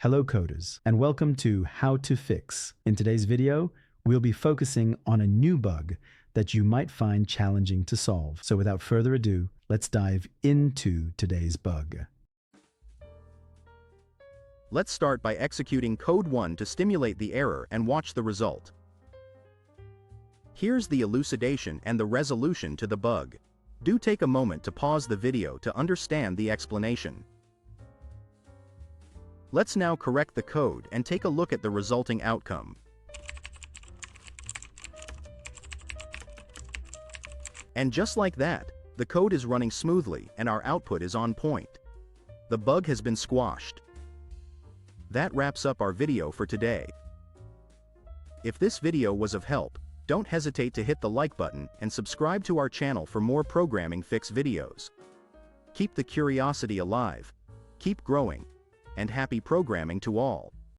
Hello coders, and welcome to How to Fix. In today's video, we'll be focusing on a new bug that you might find challenging to solve. So without further ado, let's dive into today's bug. Let's start by executing code 1 to stimulate the error and watch the result. Here's the elucidation and the resolution to the bug. Do take a moment to pause the video to understand the explanation. Let's now correct the code and take a look at the resulting outcome. And just like that, the code is running smoothly and our output is on point. The bug has been squashed. That wraps up our video for today. If this video was of help, don't hesitate to hit the like button and subscribe to our channel for more programming fix videos. Keep the curiosity alive, keep growing, and happy programming to all.